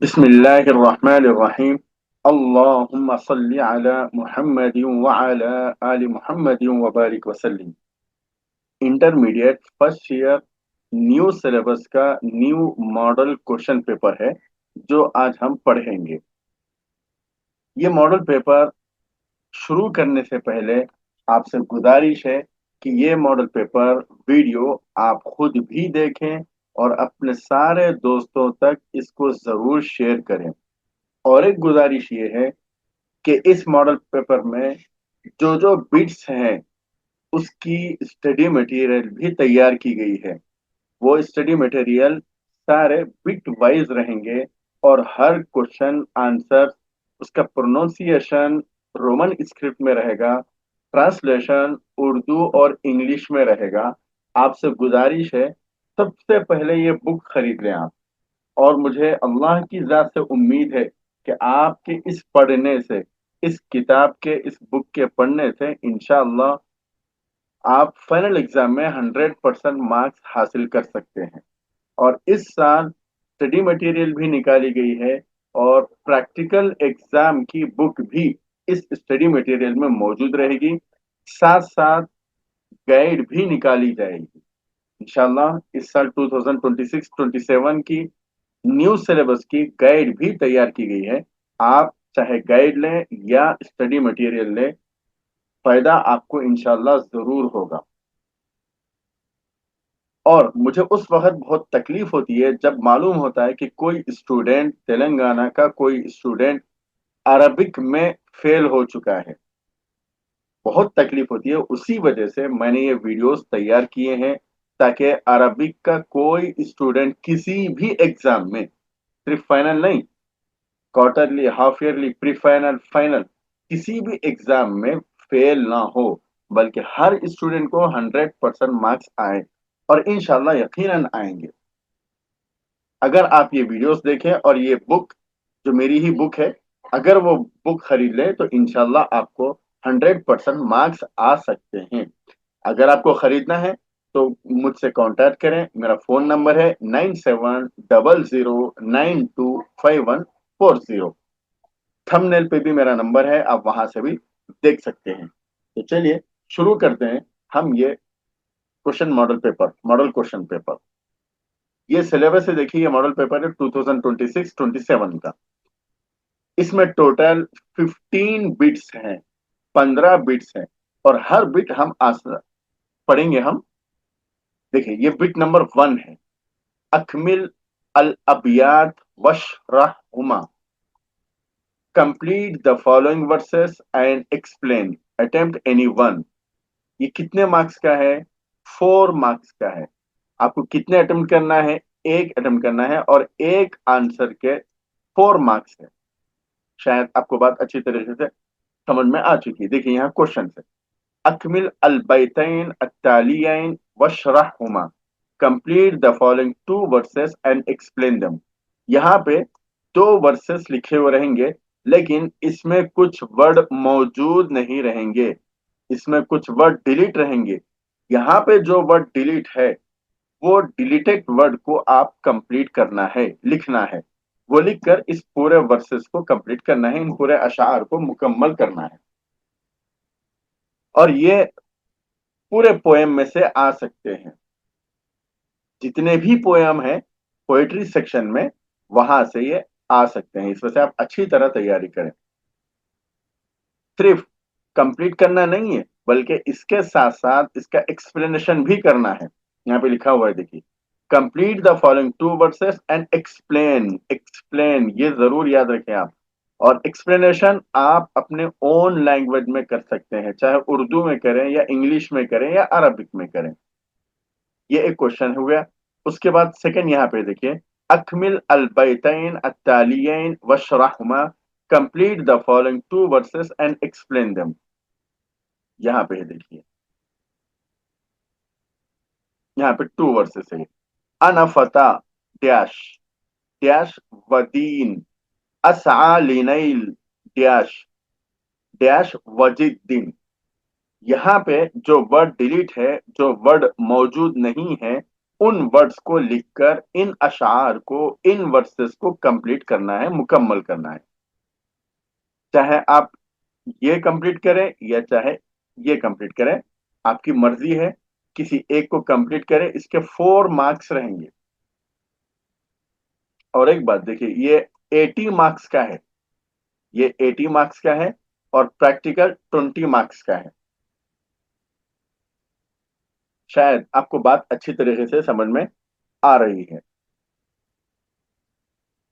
बिस्मिल्लाहिर्रहमानिर्रहीम। अल्लाहुम्मा सल्ली अला मुहम्मदिन व अला आलि मुहम्मदिन व बारिक वसल्लिम। Intermediate first year new syllabus का न्यू मॉडल क्वेश्चन पेपर है जो आज हम पढ़ेंगे। ये मॉडल पेपर शुरू करने से पहले आपसे गुजारिश है कि ये मॉडल पेपर वीडियो आप खुद भी देखें और अपने सारे दोस्तों तक इसको जरूर शेयर करें। और एक गुजारिश ये है कि इस मॉडल पेपर में जो जो बिट्स हैं उसकी स्टडी मटेरियल भी तैयार की गई है। वो स्टडी मटेरियल सारे बिट वाइज रहेंगे और हर क्वेश्चन आंसर उसका प्रोनाउंसिएशन रोमन स्क्रिप्ट में रहेगा, ट्रांसलेशन उर्दू और इंग्लिश में रहेगा। आपसे गुजारिश है, सबसे पहले ये बुक खरीद लें आप। और मुझे अल्लाह की जात से उम्मीद है कि आपके इस पढ़ने से, इस किताब के, इस बुक के पढ़ने से इंशाअल्लाह आप फाइनल एग्जाम में 100% मार्क्स हासिल कर सकते हैं। और इस साल स्टडी मटेरियल भी निकाली गई है और प्रैक्टिकल एग्जाम की बुक भी इस स्टडी मटेरियल में मौजूद रहेगी। साथ साथ गाइड भी निकाली जाएगी। इंशाल्लाह इस साल 2026-27 की न्यू सिलेबस की गाइड भी तैयार की गई है। आप चाहे गाइड लें या स्टडी मटेरियल लें, फायदा आपको इंशाल्लाह जरूर होगा। और मुझे उस वक्त बहुत तकलीफ होती है जब मालूम होता है कि कोई स्टूडेंट, तेलंगाना का कोई स्टूडेंट अरबिक में फेल हो चुका है। बहुत तकलीफ होती है। उसी वजह से मैंने ये वीडियोस तैयार किए हैं ताकि अरबिक का कोई स्टूडेंट किसी भी एग्जाम में, सिर्फ फाइनल नहीं, quarterly, half yearly, pre final, final, किसी भी एग्जाम में फेल ना हो, बल्कि हर स्टूडेंट को 100% मार्क्स आए। और इंशाल्लाह यकीनन आएंगे अगर आप ये वीडियोस देखें और ये बुक जो मेरी ही बुक है, अगर वो बुक खरीद लें तो इंशाल्लाह आपको 100% मार्क्स आ सकते हैं। अगर आपको खरीदना है तो मुझसे कांटेक्ट करें। मेरा फोन नंबर है 9700925140। थंबनेल पे भी मेरा नंबर है, आप वहां से भी देख सकते हैं। तो चलिए शुरू करते हैं हम ये question model paper, model question paper. ये सिलेबस है, देखिए ये मॉडल पेपर है 2026-27 का। इसमें टोटल 15 बिट्स हैं, 15 बिट्स हैं। और हर बिट हम पढ़ेंगे हम। देखिए ये बिट नंबर 1 है, अकमिल अल अबियात वशरहुमा, complete the following verses and explain, attempt any one. ये कितने मार्क्स का है? 4 मार्क्स का है। आपको कितने अटेम्प्ट करना है? एक अटेम्प्ट करना है और एक आंसर के 4 मार्क्स है। शायद आपको बात अच्छी तरीके से समझ में आ चुकी है। देखिए यहाँ क्वेश्चन है, अकमिल अल बैतैन अत्तालियैन वशरहुमा, complete the following two verses and explain them. यहाँ पे दो वर्सेस लिखे हुए रहेंगे, लेकिन इसमें कुछ वर्ड मौजूद नहीं रहेंगे, इसमें कुछ वर्ड डिलीट रहेंगे। यहाँ पे जो वर्ड डिलीट है वो डिलीटेड वर्ड को आप कंप्लीट करना है, लिखना है। वो लिखकर इस पूरे वर्सेस को कंप्लीट करना है, इन पूरे अशार को मुकम्मल करना है। और ये पूरे पोएम में से आ सकते हैं, जितने भी पोएम है पोएट्री सेक्शन में, वहां से ये आ सकते हैं। इस वजह से आप अच्छी तरह तैयारी करें। सिर्फ कंप्लीट करना नहीं है, बल्कि इसके साथ साथ इसका एक्सप्लेनेशन भी करना है। यहाँ पे लिखा हुआ है, देखिए, complete the following two verses and explain. Explain ये जरूर याद रखें आप। और एक्सप्लेनेशन आप अपने ओन लैंग्वेज में कर सकते हैं, चाहे उर्दू में करें या इंग्लिश में करें या अरबिक में करें। ये एक क्वेश्चन हो गया। उसके बाद सेकंड यहाँ पे देखिए, अकमिल अल बैतैन अत्तालियैन वशरहुमा, complete the following two verses and explain them. यहाँ पे देखिए, यहाँ पे टू वर्सेस है। अना फता डैश डैश वदीन असआ लिनैल डैश डैश वजिद्दीन। यहाँ पे जो वर्ड डिलीट है, जो वर्ड मौजूद नहीं है, उन वर्ड्स को लिखकर इन अशार को, इन वर्सेस को कंप्लीट करना है, मुकम्मल करना है। चाहे आप ये कंप्लीट करें या चाहे ये कंप्लीट करें, आपकी मर्जी है। किसी एक को कंप्लीट करें, इसके 4 मार्क्स रहेंगे। और एक बात देखिए, ये 80 मार्क्स का है, ये 80 मार्क्स का है, और प्रैक्टिकल 20 मार्क्स का है। शायद आपको बात अच्छी तरीके से समझ में आ रही है।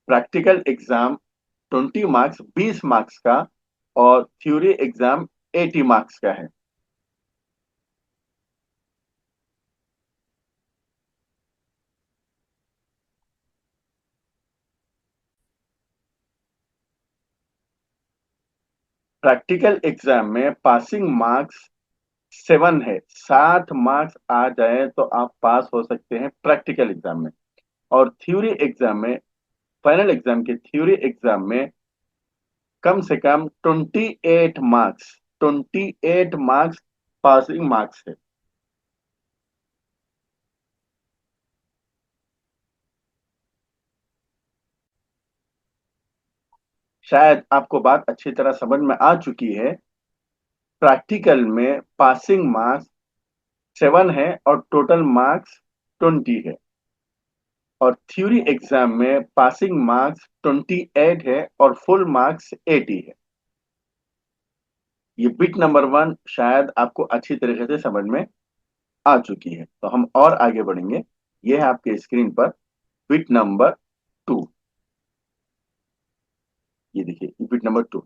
प्रैक्टिकल एग्जाम 20 मार्क्स, 20 मार्क्स का, और थ्योरी एग्जाम 80 मार्क्स का है। प्रैक्टिकल एग्जाम में पासिंग मार्क्स 7 है। 60 मार्क्स आ जाए तो आप पास हो सकते हैं प्रैक्टिकल एग्जाम में। और थ्योरी एग्जाम में, फाइनल एग्जाम के थ्योरी एग्जाम में कम से कम 28 मार्क्स, 28 मार्क्स पासिंग मार्क्स है। शायद आपको बात अच्छी तरह समझ में आ चुकी है। प्रैक्टिकल में पासिंग मार्क्स 7 है और टोटल मार्क्स 20 है। और थ्योरी एग्जाम में पासिंग मार्क्स 28 है और फुल मार्क्स 80 है। ये बिट नंबर 1 शायद आपको अच्छी तरीके से समझ में आ चुकी है। तो हम और आगे बढ़ेंगे। ये है आपके स्क्रीन पर बिट नंबर 2। ये देखिए bit number 2।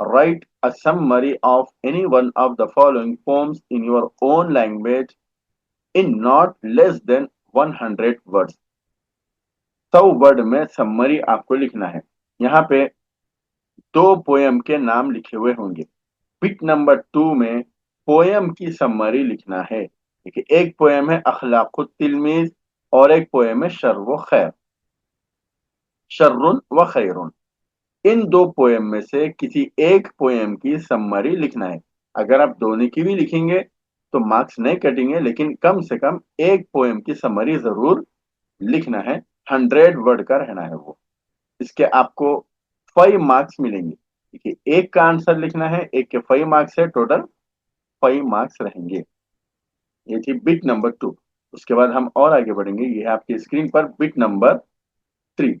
Write a summary of any one of the following poems in your own language in not less than 100 words. 100 word में समरी आपको लिखना है। यहाँ पे 2 पोयम के नाम लिखे हुए होंगे। बिट नंबर 2 में पोयम की समरी लिखना है। देखिए, एक पोयम है अखलाकुत तिलमीज, और एक पोयम है शर्र खैर, शर्रुन व खैरुन। इन 2 पोयम में से किसी एक पोयम की समरी लिखना है। अगर आप दोनों की भी लिखेंगे तो मार्क्स नहीं कटेंगे, लेकिन कम से कम एक पोयम की समरी जरूर लिखना है। 100 वर्ड का रहना है वो। इसके आपको 5 मार्क्स मिलेंगे। देखिए, एक का आंसर लिखना है, एक के 5 मार्क्स है, टोटल 5 मार्क्स रहेंगे। ये थी बिट नंबर 2। उसके बाद हम और आगे बढ़ेंगे। ये है आपकी स्क्रीन पर bit number 3।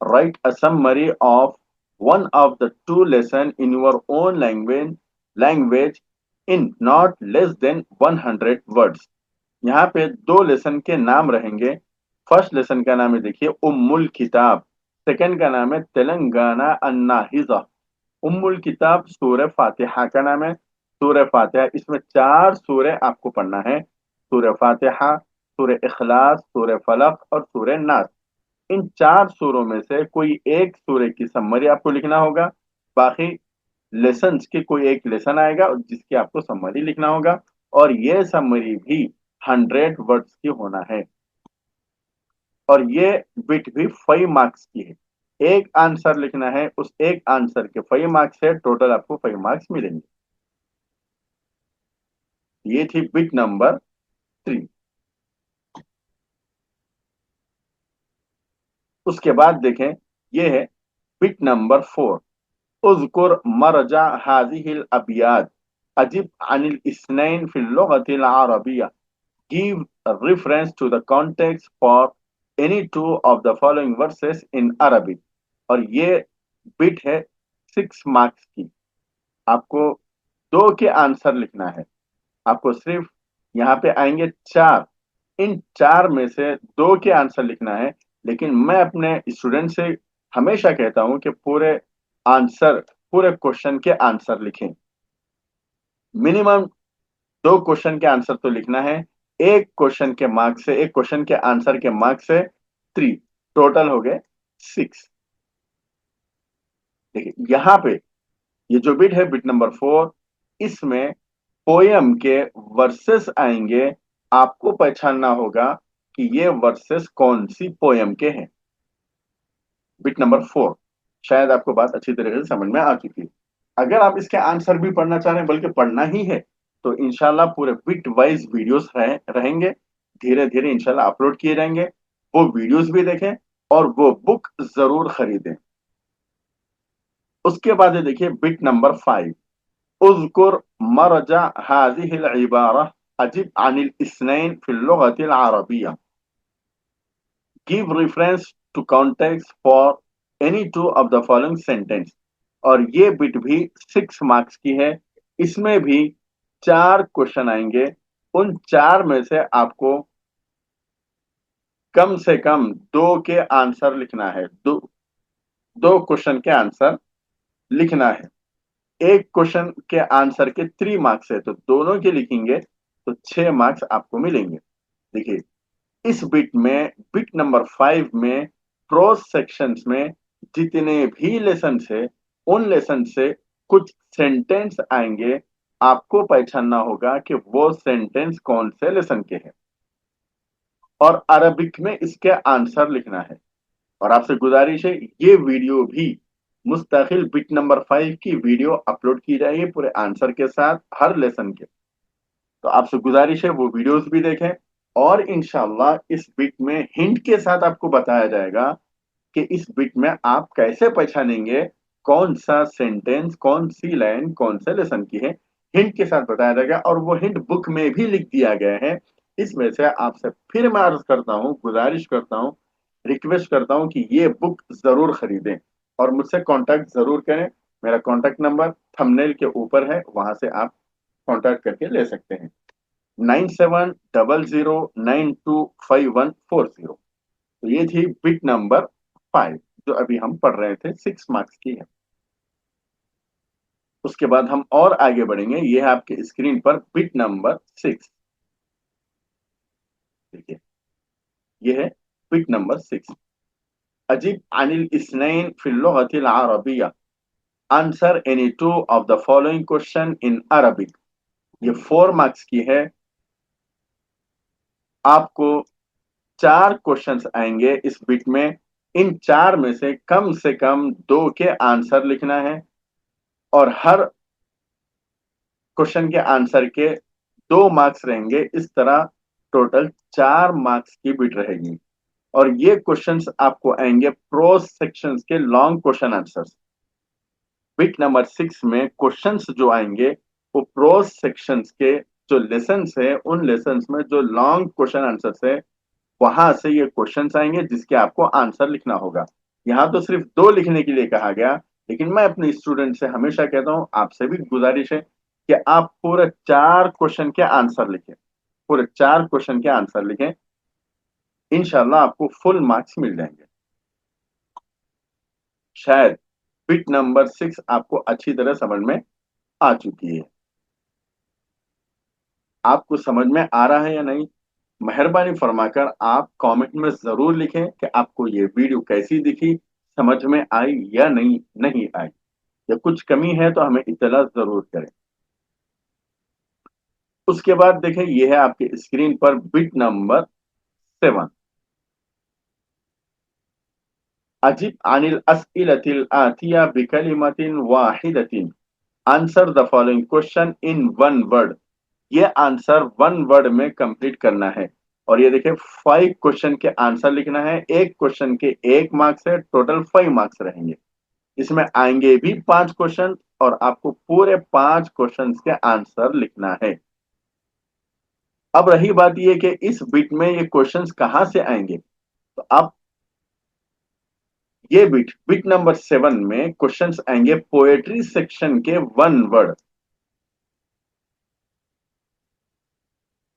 Write a summary of one of the two lessons in your own language in not less than 100 words. यहाँ पे 2 लेसन के नाम रहेंगे। फर्स्ट लेसन का नाम है, देखिए, उम्मुल किताब। सेकंड का नाम है तेलंगाना अन्नाहिजा। उम्मुल किताब सूरह फातिहा का नाम है। सूरह फातिहा, इसमें 4 सूरह आपको पढ़ना है। सूरह फातिहा, सूरह इखलास, सूरह फलक और सूरह नास। इन 4 सूरों में से कोई एक सूरह की समरी आपको लिखना होगा। बाकी लेसन्स के कोई एक लेसन आएगा जिसकी आपको समरी लिखना होगा। और ये समरी भी 100 वर्ड्स की होना है। और ये बिट भी 5 मार्क्स की है। एक आंसर लिखना है, उस एक आंसर के 5 मार्क्स है, टोटल आपको 5 मार्क्स मिलेंगे। ये थी बिट नंबर 3। उसके बाद देखें, ये है बिट नंबर 4। उज़कुर मरजा हाजिहिल अबियाद, अजिब अनिल इस्नैन फिल लुगतिल अरबिया, give reference to the context for any two of the following verses in Arabic. और ये बिट है 6 मार्क्स की। आपको 2 के आंसर लिखना है। आपको सिर्फ यहाँ पे आएंगे 4। इन 4 में से 2 के आंसर लिखना है। लेकिन मैं अपने स्टूडेंट से हमेशा कहता हूं कि पूरे क्वेश्चन के आंसर लिखें। मिनिमम 2 क्वेश्चन के आंसर तो लिखना है। एक क्वेश्चन के आंसर के मार्क्स से 3, टोटल हो गए 6। देखिए यहाँ पे ये जो बिट है बिट नंबर 4, इसमें पोयम के वर्सेस आएंगे आपको पहचानना होगा कि ये वर्सेस कौन सी पोयम के हैं। Bit number 4। शायद आपको बात अच्छी तरीके से समझ में आ चुकी है। अगर आप इसके आंसर भी पढ़ना चाह रहे हैं, बल्कि पढ़ना ही है, तो इंशाल्लाह पूरे बिट वाइज वीडियोस रहेंगे, धीरे धीरे इंशाल्लाह अपलोड किए जाएंगे। वो वीडियोस भी देखें और वो बुक जरूर खरीदें। उसके बाद ये देखिए बिट नंबर 5। उज़कुर मरजा हाज़िहिल इबारा अजिब अनिल इस्नैन फिल लुगतिल अरबिया। Give reference to context for any two of the following sentence. और ये बिट भी 6 मार्क्स की है। इसमें भी 4 क्वेश्चन आएंगे। उन 4 में से आपको कम से कम 2 के आंसर लिखना है। 2 क्वेश्चन के आंसर लिखना है। एक क्वेश्चन के आंसर के 3 मार्क्स है, तो दोनों के लिखेंगे तो 6 मार्क्स आपको मिलेंगे। देखिए, इस बिट में, बिट नंबर 5 में, प्रोज सेक्शंस में जितने भी लेसन है, उन लेसन से कुछ सेंटेंस आएंगे। आपको पहचानना होगा कि वो सेंटेंस कौन से लेसन के हैं, और अरबिक में इसके आंसर लिखना है। और आपसे गुजारिश है, ये वीडियो भी मुस्तकिल बिट नंबर 5 की वीडियो अपलोड की जाएगी पूरे आंसर के साथ हर लेसन के। तो आपसे गुजारिश है वो वीडियोस भी देखें। और इंशाल्लाह इस बिट में हिंट के साथ आपको बताया जाएगा कि इस बिट में आप कैसे पहचानेंगे कौन सा सेंटेंस, कौन सी लाइन कौन से लेसन की है। हिंट के साथ बताया जाएगा, और वो हिंट बुक में भी लिख दिया गया है। इसमें से आपसे फिर मैं अर्ज करता हूँ, गुजारिश करता हूँ, रिक्वेस्ट करता हूँ कि ये बुक जरूर खरीदें और मुझसे कांटेक्ट जरूर करें। मेरा कांटेक्ट नंबर थंबनेल के ऊपर है, वहां से आप कांटेक्ट करके ले सकते हैं। 9700925140। तो ये थी बिट नंबर 5, जो अभी हम पढ़ रहे थे, 6 मार्क्स की है। उसके बाद हम और आगे बढ़ेंगे। ये है आपके स्क्रीन पर बिट नंबर 6। देखिए, ये है बिट नंबर 6। अजीब अनिल इस्नैन फिल लुगतिल अरबिया। Answer any two of the following question in Arabic. ये 4 मार्क्स की है। आपको 4 क्वेश्चंस आएंगे इस बिट में। इन 4 में से कम 2 के आंसर लिखना है, और हर क्वेश्चन के आंसर के 2 मार्क्स रहेंगे। इस तरह टोटल 4 मार्क्स की बिट रहेगी। और ये क्वेश्चंस आपको आएंगे प्रोज सेक्शंस के long question answers. Bit number 6 में क्वेश्चंस जो आएंगे वो प्रोज सेक्शंस के जो लेसन्स है, उन लेसन्स में जो लॉन्ग क्वेश्चन आंसर्स है, वहां से ये क्वेश्चंस आएंगे जिसके आपको आंसर लिखना होगा। यहाँ तो सिर्फ 2 लिखने के लिए कहा गया, लेकिन मैं अपने स्टूडेंट से हमेशा कहता हूँ, आपसे भी गुजारिश है कि आप पूरे 4 क्वेश्चन के आंसर लिखें। पूरे 4 क्वेश्चन के आंसर लिखें, इंशाल्लाह आपको फुल मार्क्स मिल जाएंगे। शायद बिट नंबर 6 आपको अच्छी तरह समझ में आ चुकी है। आपको समझ में आ रहा है या नहीं, मेहरबानी फरमाकर आप कमेंट में जरूर लिखें कि आपको ये वीडियो कैसी दिखी, समझ में आई या नहीं आई। या कुछ कमी है तो हमें इत्तला जरूर करें। उसके बाद देखें, ये है आपके स्क्रीन पर बिट नंबर 7। अजिब अनिल अस्इलतिल आतिया बिकलिमतिन वाहिदतिन। Answer the following question in 1 word. ये आंसर 1 वर्ड में कंप्लीट करना है। और ये देखिए, 5 क्वेश्चन के आंसर लिखना है। एक क्वेश्चन के 1 मार्क्स है, टोटल 5 मार्क्स रहेंगे। इसमें आएंगे भी 5 क्वेश्चन, और आपको पूरे 5 क्वेश्चन के आंसर लिखना है। अब रही बात यह कि इस बिट में ये क्वेश्चंस कहां से आएंगे, तो आप ये बिट नंबर 7 में क्वेश्चंस आएंगे पोएट्री सेक्शन के 1 word.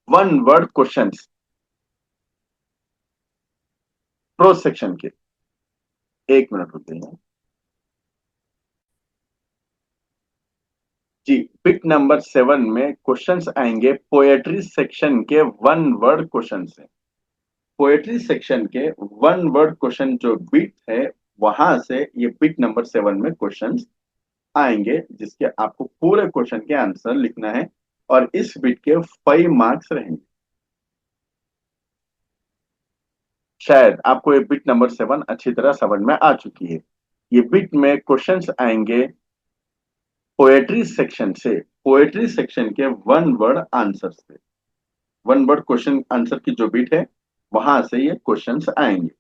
1 word questions pros section के। 1 मिनट रुकते हैं जी। बिट नंबर 7 में क्वेश्चंस आएंगे पोएट्री सेक्शन के 1 वर्ड क्वेश्चन से। पोएट्री सेक्शन के 1 वर्ड क्वेश्चन जो बिट है, वहां से ये बिट नंबर 7 में क्वेश्चंस आएंगे, जिसके आपको पूरे क्वेश्चन के आंसर लिखना है। और इस बिट के 5 मार्क्स रहेंगे। शायद आपको ये बिट नंबर 7 अच्छी तरह समझ में आ चुकी है। ये बिट में क्वेश्चंस आएंगे पोएट्री सेक्शन से, पोएट्री सेक्शन के वन वर्ड आंसर से। वन वर्ड क्वेश्चन आंसर की जो बिट है वहां से ये क्वेश्चंस आएंगे।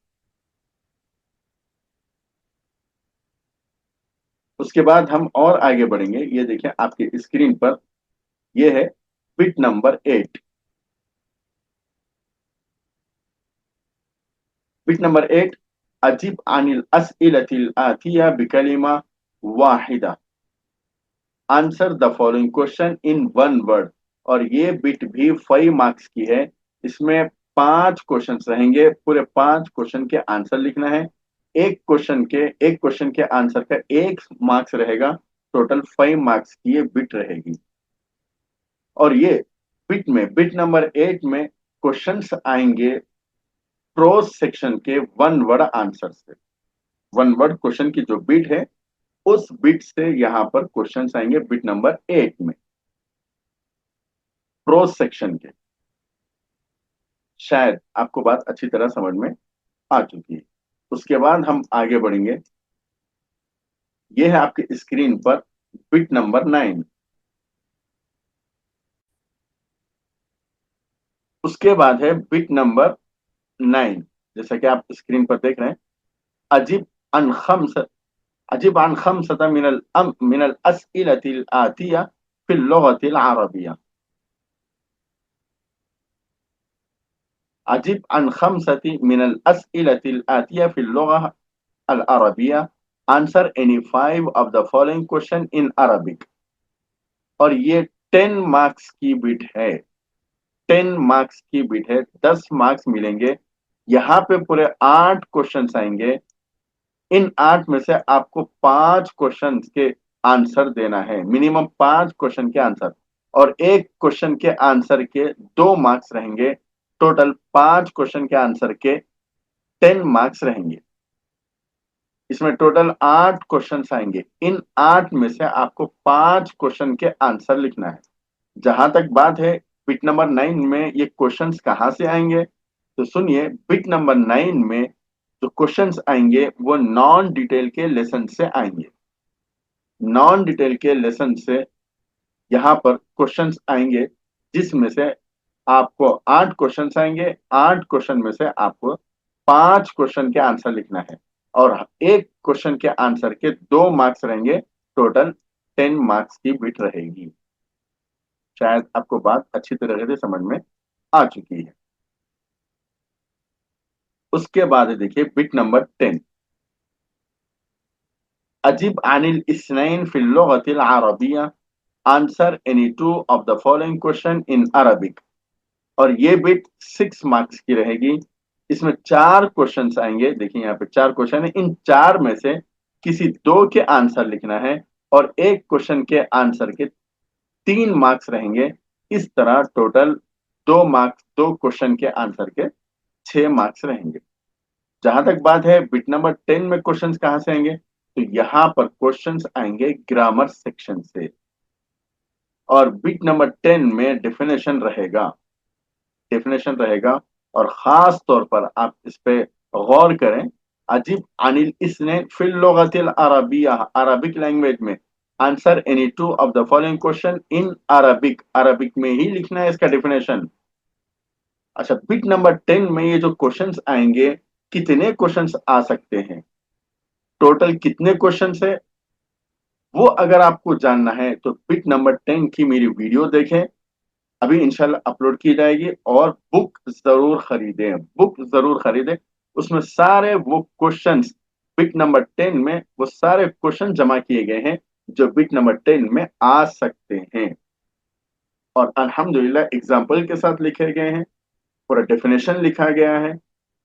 उसके बाद हम और आगे बढ़ेंगे। ये देखिए आपकी स्क्रीन पर, ये है बिट नंबर 8। बिट नंबर 8, अजीब अनिल अस्इलतिल आतिया बिकलिमा वाहिदा, answer the following question in one word. और ये बिट भी 5 मार्क्स की है। इसमें 5 क्वेश्चन रहेंगे, पूरे 5 क्वेश्चन के आंसर लिखना है। एक क्वेश्चन के आंसर का 1 मार्क्स रहेगा। टोटल 5 मार्क्स की ये बिट रहेगी। और ये बिट में, बिट नंबर 8 में क्वेश्चंस आएंगे प्रोज सेक्शन के वन वर्ड आंसर से। वन वर्ड क्वेश्चन की जो बिट है उस बिट से यहाँ पर क्वेश्चंस आएंगे बिट नंबर 8 में, प्रोज सेक्शन के। शायद आपको बात अच्छी तरह समझ में आ चुकी है। उसके बाद हम आगे बढ़ेंगे। ये है आपकी स्क्रीन पर बिट नंबर 9। उसके बाद है बिट नंबर 9, जैसा कि आप स्क्रीन पर देख रहे हैं। अजीब अन खम्स अजीब अन खम्सता मिनल अस्इलतिल आतिया फिल लुगतिल अरबिया। अजीब अन खम्सती मिनल अस्इलतिल आतिया फिल लुगा अल अरबिया, answer any 5 of the following question in Arabic. और ये 10 मार्क्स की बिट है। 10 मार्क्स की बिट है, 10 मार्क्स मिलेंगे। यहाँ पे पूरे 8 क्वेश्चंस आएंगे। इन 8 में से आपको 5 क्वेश्चन के आंसर देना है, मिनिमम 5 क्वेश्चन के आंसर। और एक क्वेश्चन के आंसर के 2 मार्क्स रहेंगे। टोटल 5 क्वेश्चन के आंसर के 10 मार्क्स रहेंगे। इसमें टोटल 8 क्वेश्चंस आएंगे। इन 8 में से आपको 5 क्वेश्चन के आंसर लिखना है। जहां तक बात है बिट नंबर 9 में ये क्वेश्चंस कहाँ से आएंगे, तो सुनिए। बिट नंबर 9 में जो क्वेश्चंस आएंगे वो नॉन डिटेल के लेसन से आएंगे। नॉन डिटेल के लेसन से यहाँ पर क्वेश्चंस आएंगे, जिसमें से आपको 8 क्वेश्चंस आएंगे। 8 क्वेश्चन में से आपको 5 क्वेश्चन के आंसर लिखना है। और एक क्वेश्चन के आंसर के 2 मार्क्स रहेंगे। टोटल 10 मार्क्स की बिट रहेगी। शायद आपको बात अच्छी तरह से समझ में आ चुकी है। उसके बाद देखिए बिट नंबर 10, अजीब अनिल इस्नैन फिल लुगतिल अरबिया, answer any 2 of the following question in Arabic. और ये बिट 6 मार्क्स की रहेगी। इसमें 4 क्वेश्चंस आएंगे। देखिए यहाँ पे 4 क्वेश्चन है। इन 4 में से किसी 2 के आंसर लिखना है। और एक क्वेश्चन के आंसर के 3 मार्क्स रहेंगे। इस तरह टोटल 2 मार्क्स, 2 क्वेश्चन के आंसर के 6 मार्क्स रहेंगे। जहां तक बात है बिट नंबर 10 में क्वेश्चंस कहां से आएंगे, तो यहां पर क्वेश्चंस आएंगे ग्रामर सेक्शन से। और बिट नंबर 10 में डेफिनेशन रहेगा। और खास तौर पर आप इस पे गौर करें। अजीब अनिल इसने फिल लुगतिल अरबिया, अरबिक लैंग्वेज में, answer any 2 of the following question in Arabic. Arabic में ही लिखना है इसका डेफिनेशन। अच्छा, बिट नंबर 10 में ये जो क्वेश्चंस आएंगे, कितने क्वेश्चंस आ सकते हैं, टोटल कितने क्वेश्चंस है, वो अगर आपको जानना है तो बिट नंबर 10 की मेरी वीडियो देखें। अभी इंशाल्लाह अपलोड की जाएगी। और बुक जरूर खरीदें, बुक जरूर खरीदें। उसमें सारे वो क्वेश्चंस, बिट नंबर 10 में वो सारे क्वेश्चन जमा किए गए हैं जो बिट नंबर 10 में आ सकते हैं। और अल्हम्दुलिल्लाह एग्जाम्पल के साथ लिखे गए हैं। पूरा डेफिनेशन लिखा गया है,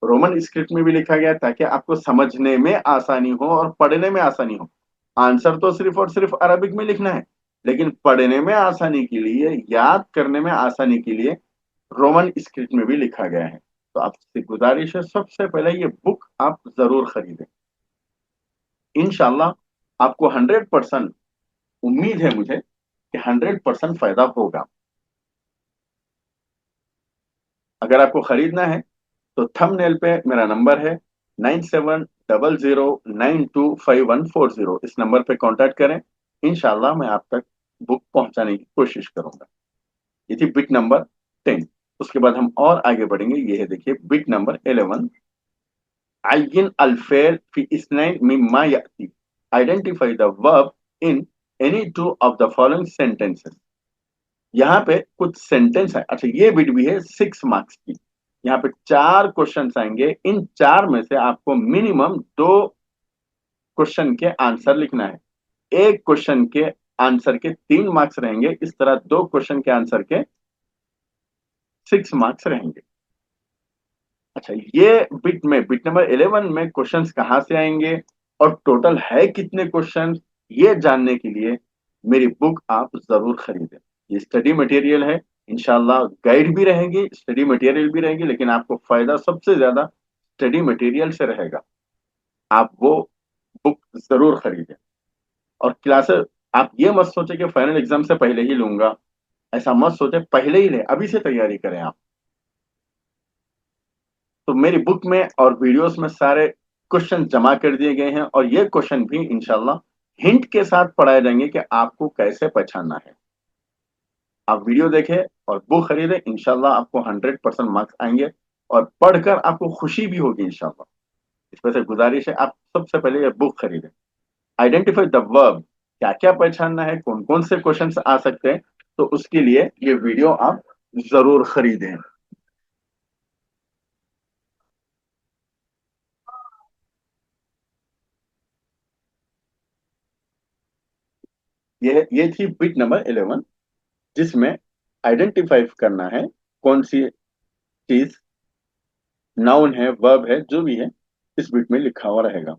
रोमन स्क्रिप्ट में भी लिखा गया है, ताकि आपको समझने में आसानी हो और पढ़ने में आसानी हो। आंसर तो सिर्फ और सिर्फ अरबिक में लिखना है, लेकिन पढ़ने में आसानी के लिए, याद करने में आसानी के लिए रोमन स्क्रिप्ट में भी लिखा गया है। तो आपसे गुजारिश है, सबसे पहले ये बुक आप जरूर खरीदें। इंशाल्लाह आपको 100%, उम्मीद है मुझे कि 100% फायदा होगा। अगर आपको खरीदना है तो थंबनेल पे मेरा नंबर है 9700925140। इस नंबर पे कांटेक्ट करें, इंशाल्लाह मैं आप तक बुक पहुंचाने की कोशिश करूंगा। ये थी बिट नंबर 10। उसके बाद हम और आगे बढ़ेंगे। ये है देखिए बिट नंबर 11। आयन अल्फेल फी इस्नैन मिम्मा याती, identify the verb in any two of the following sentences. यहाँ पे कुछ सेंटेंस है। अच्छा, ये बिट भी है 6 मार्क्स की। यहाँ पे 4 क्वेश्चन आएंगे। इन 4 में से आपको मिनिमम 2 क्वेश्चन के आंसर लिखना है। एक क्वेश्चन के आंसर के 3 मार्क्स रहेंगे। इस तरह 2 क्वेश्चन के आंसर के 6 मार्क्स रहेंगे। अच्छा, ये बिट नंबर 11 में क्वेश्चंस कहाँ से आएंगे और टोटल है कितने क्वेश्चन, ये जानने के लिए मेरी बुक आप जरूर खरीदें। ये स्टडी मटेरियल है। इंशाल्लाह गाइड भी रहेगी, स्टडी मटेरियल भी रहेगी, लेकिन आपको फायदा सबसे ज्यादा स्टडी मटेरियल से रहेगा। आप वो बुक जरूर खरीदें। और क्लासेस, आप ये मत सोचे कि फाइनल एग्जाम से पहले ही लूंगा। ऐसा मत सोचे, पहले ही ले, अभी से तैयारी करें आप। तो मेरी बुक में और वीडियोस में सारे क्वेश्चन जमा कर दिए गए हैं, और ये क्वेश्चन भी इंशाल्लाह हिंट के साथ पढ़ाए जाएंगे कि आपको कैसे पहचानना है। आप वीडियो देखें और बुक खरीदें, इंशाल्लाह आपको 100% मार्क्स आएंगे और पढ़कर आपको खुशी भी होगी इंशाल्लाह। इस वजह से गुजारिश है, आप सबसे पहले ये बुक खरीदें। आइडेंटिफाई द वर्ब, क्या क्या पहचानना है, कौन कौन से क्वेश्चन आ सकते हैं, तो उसके लिए ये वीडियो आप जरूर खरीदें। ये थी बिट नंबर 11, जिसमें आइडेंटिफाई करना है कौन सी चीज नाउन है, वर्ब है, जो भी है इस बिट में लिखा हुआ रहेगा।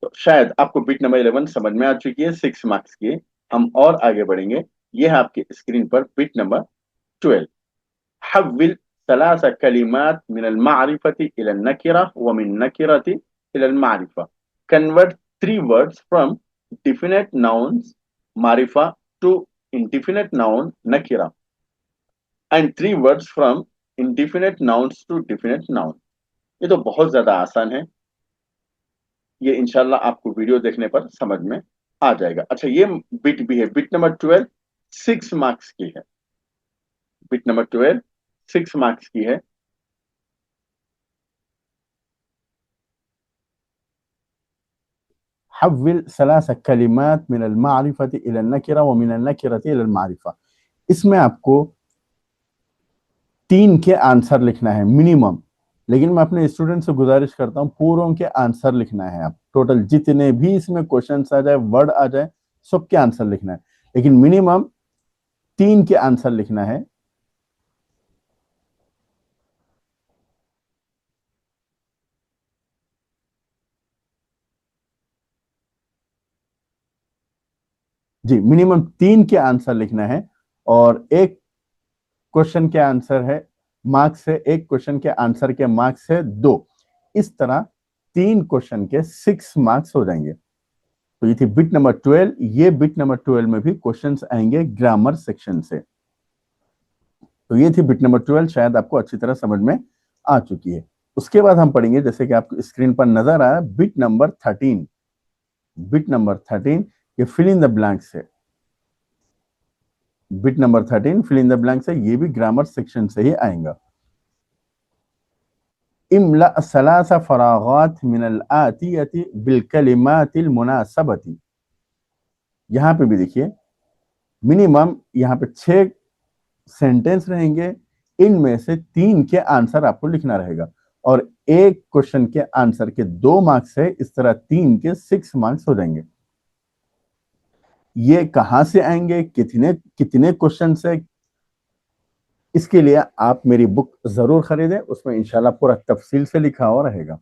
तो शायद आपको बिट नंबर 11 समझ में आ चुकी है, 6 मार्क्स की। हम और आगे बढ़ेंगे। यह है आपके स्क्रीन पर बिट नंबर 12। हविल सलासा कलिमात मिन अल मारिफती इला नकिरा व मिन नकिरती इला अल मारिफा। Convert 3 words from definite nouns मारिफा to indefinite noun nakira, and 3 words from indefinite nouns to definite noun। ये तो बहुत ज्यादा आसान है। ये इंशाल्लाह आपको वीडियो देखने पर समझ में आ जाएगा। अच्छा, ये बिट भी है बिट नंबर 12, 6 मार्क्स की है। बिट नंबर 12 6 मार्क्स की है। हव्विल सलासा कलिमात मिन अल मारिफती इला नकिरा व मिन अल नकिरती इला अल मारिफा। इसमें आपको 3 के आंसर लिखना है मिनिमम। लेकिन मैं अपने स्टूडेंट से गुजारिश करता हूँ पूरों के आंसर लिखना है। आप टोटल जितने भी इसमें क्वेश्चन आ जाए, वर्ड आ जाए, सबके आंसर लिखना है, लेकिन मिनिमम 3 के आंसर लिखना है। जी, मिनिमम 3 के आंसर लिखना है। और एक क्वेश्चन के आंसर है मार्क्स है, एक क्वेश्चन के आंसर के मार्क्स है 2। इस तरह 3 क्वेश्चन के 6 मार्क्स हो जाएंगे। तो ये थी बिट नंबर 12। ये बिट नंबर 12 में भी क्वेश्चंस आएंगे ग्रामर सेक्शन से। तो ये थी बिट नंबर 12, शायद आपको अच्छी तरह समझ में आ चुकी है। उसके बाद हम पढ़ेंगे, जैसे कि आपको स्क्रीन पर नजर आया, बिट नंबर 13। बिट नंबर 13 ये फिल इन द ब्लैंक्स है। Bit number 13 fill in the blanks है। ये भी ग्रामर सेक्शन से ही आएगा। इमला सलासा फरागात मिनल आतियति बिल कलिमातिल मुनासबती। यहां पे भी देखिए मिनिमम यहाँ पे 6 सेंटेंस रहेंगे। इनमें से 3 के आंसर आपको लिखना रहेगा, और एक क्वेश्चन के आंसर के 2 मार्क्स है। इस तरह 3 के 6 मार्क्स हो जाएंगे। ये कहां से आएंगे, कितने कितने क्वेश्चन है, इसके लिए आप मेरी बुक जरूर खरीदें। उसमें इंशाल्लाह पूरा तफसील से लिखा हुआ रहेगा।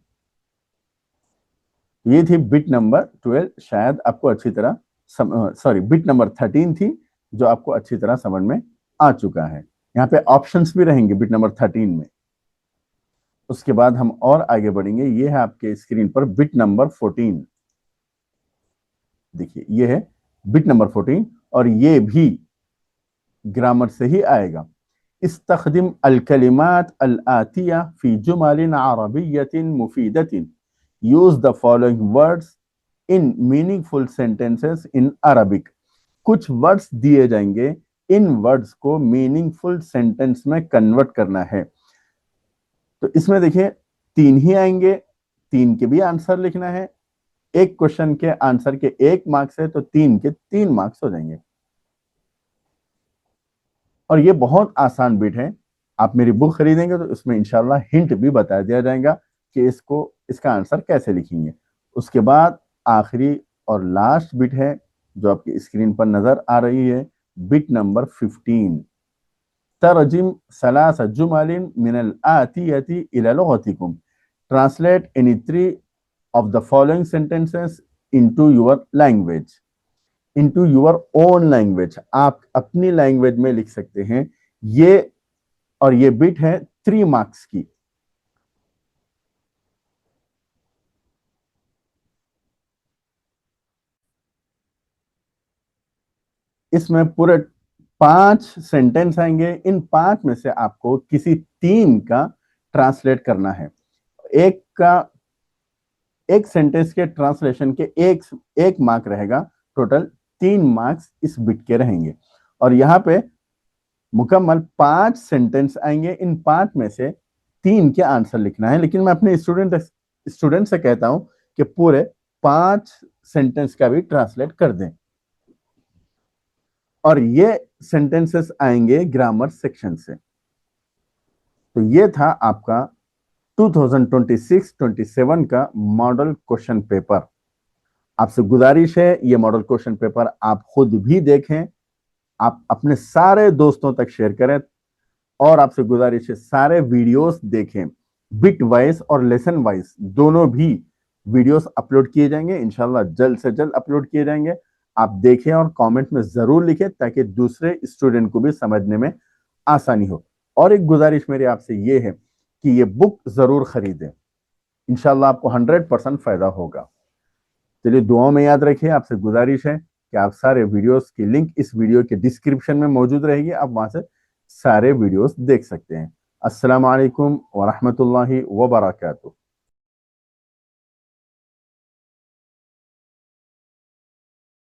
ये थी बिट नंबर 12, शायद आपको अच्छी तरह सॉरी बिट नंबर 13 थी, जो आपको अच्छी तरह समझ में आ चुका है। यहाँ पे ऑप्शंस भी रहेंगे बिट नंबर 13 में। उसके बाद हम और आगे बढ़ेंगे। ये है आपके स्क्रीन पर बिट नंबर 14। देखिए ये है बिट नंबर 14, और ये भी ग्रामर से ही आएगा। इस्तखदिम अल कलिमात अल आतिया फी जुमलिन अरबिय्यतिन मुफीदतिन, use the following words in meaningful sentences in Arabic. कुछ वर्ड्स दिए जाएंगे, इन वर्ड्स को मीनिंगफुल सेंटेंस में कन्वर्ट करना है। तो इसमें देखिए 3 ही आएंगे, 3 के भी आंसर लिखना है। एक क्वेश्चन के आंसर के 1 मार्क्स है तो 3 के 3 मार्क्स हो जाएंगे। और ये बहुत आसान बिट है, आप मेरी बुक खरीदेंगे तो इसमें इंशाल्लाह हिंट भी बता दिया जाएगा कि इसका आंसर कैसे लिखेंगे। उसके बाद आखिरी और लास्ट बिट है जो आपकी स्क्रीन पर नजर आ रही है, बिट नंबर 15। तरजिम सलास जुमलिन मिनल आतियति इला लुगतिकुम, translate any 3 of the following sentences into your language, into your own language। आप अपनी लैंग्वेज में लिख सकते हैं। ये और ये बिट है 3 मार्क्स की। इसमें पूरे 5 सेंटेंस आएंगे, इन 5 में से आपको किसी 3 का ट्रांसलेट करना है। एक सेंटेंस के ट्रांसलेशन के एक मार्क रहेगा, टोटल 3 मार्क्स इस बिट के रहेंगे। और यहाँ पे मुकम्मल 5 सेंटेंस आएंगे, इन 5 में से 3 के आंसर लिखना है। लेकिन मैं अपने स्टूडेंट से कहता हूं कि पूरे 5 सेंटेंस का भी ट्रांसलेट कर दें। और ये सेंटेंसेस आएंगे ग्रामर सेक्शन से। तो ये था आपका 2026-27 का मॉडल क्वेश्चन पेपर। आपसे गुजारिश है ये मॉडल क्वेश्चन पेपर आप खुद भी देखें, आप अपने सारे दोस्तों तक शेयर करें, और आपसे गुजारिश है सारे वीडियोस देखें। बिट वाइज और लेसन वाइज दोनों भी वीडियोस अपलोड किए जाएंगे, इंशाल्लाह जल्द से जल्द अपलोड किए जाएंगे। आप देखें और कमेंट में जरूर लिखें ताकि दूसरे स्टूडेंट को भी समझने में आसानी हो। और एक गुजारिश मेरी आपसे ये है कि ये बुक जरूर खरीदें, इंशाल्लाह आपको 100% फायदा होगा। चलिए दुआओं में याद रखिए। आपसे गुजारिश है कि आप सारे वीडियोस की लिंक इस वीडियो के डिस्क्रिप्शन में मौजूद रहेगी, आप वहां से सारे वीडियोस देख सकते हैं। अस्सलाम वालेकुम व रहमतुल्लाहि व बरकातुहू।